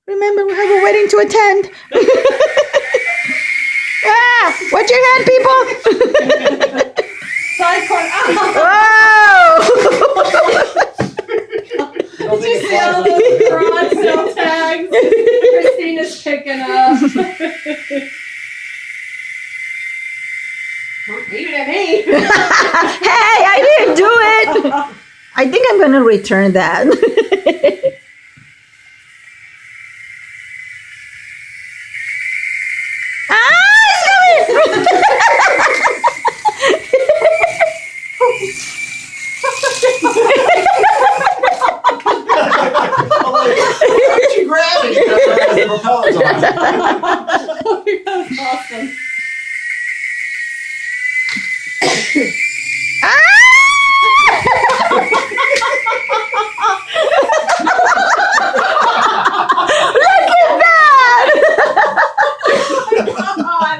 Remember, we have a wedding to attend. Watch your hand, people. Side corner. Whoa! Did you see all those garage sale tags Christina's picking up? Leave it at me. Hey, I didn't do it. I think I'm going to return that. Why did you grab it? The propeller's on. Oh, that's awesome.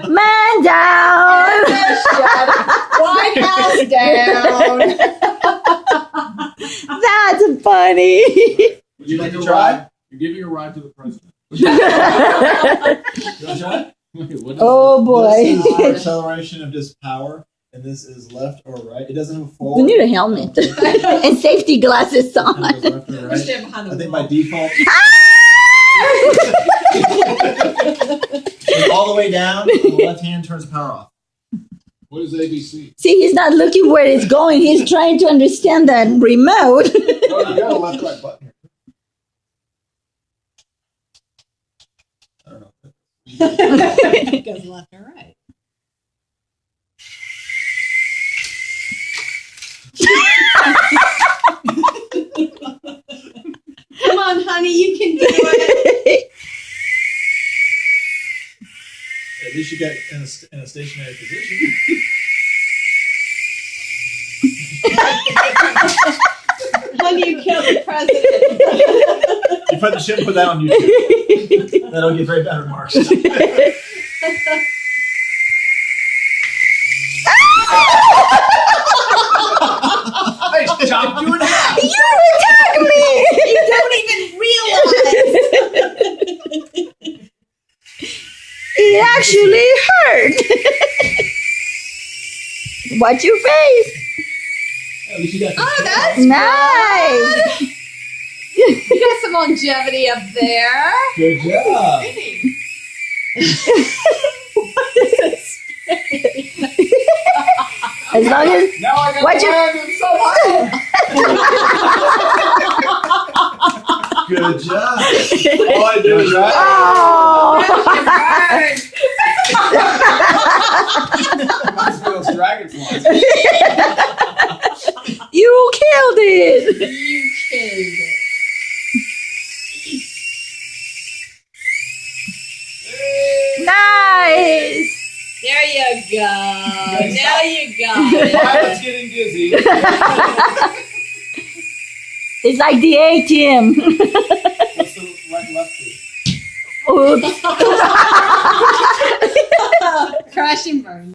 Man down. White House down. That's funny. Would you like to try? You're giving a ride to the president. You want to try? Oh boy. This is for acceleration of just power, and this is left or right. It doesn't have a forward. We need a helmet and safety glasses on. It goes left or right. Stand behind the I think wall. by default, all the way down, the left hand turns the power off. What is ABC? See, he's not looking where it's going. He's trying to understand that remote. Oh, you got a left right button here. I don't know. It goes left or right. Come on, honey, you can do it. At least you got in a stationary position. Honey, you killed the president. You should put that on YouTube. That'll get very bad remarks. Nice job doing that. You attacked me. You don't even realize. It actually hurt. Watch your face. At least you got Oh, that's Nice. You got some longevity up there. good job. As long as Now I got What'd to you- land in so high. Good job. All I do is right. oh, Reminds me of those dragonflies. you killed it. You killed it. Nice. There you go. Now you got it. Pilot's getting dizzy. It's like the A-team. What's the right left do? Oops. Crash and burn.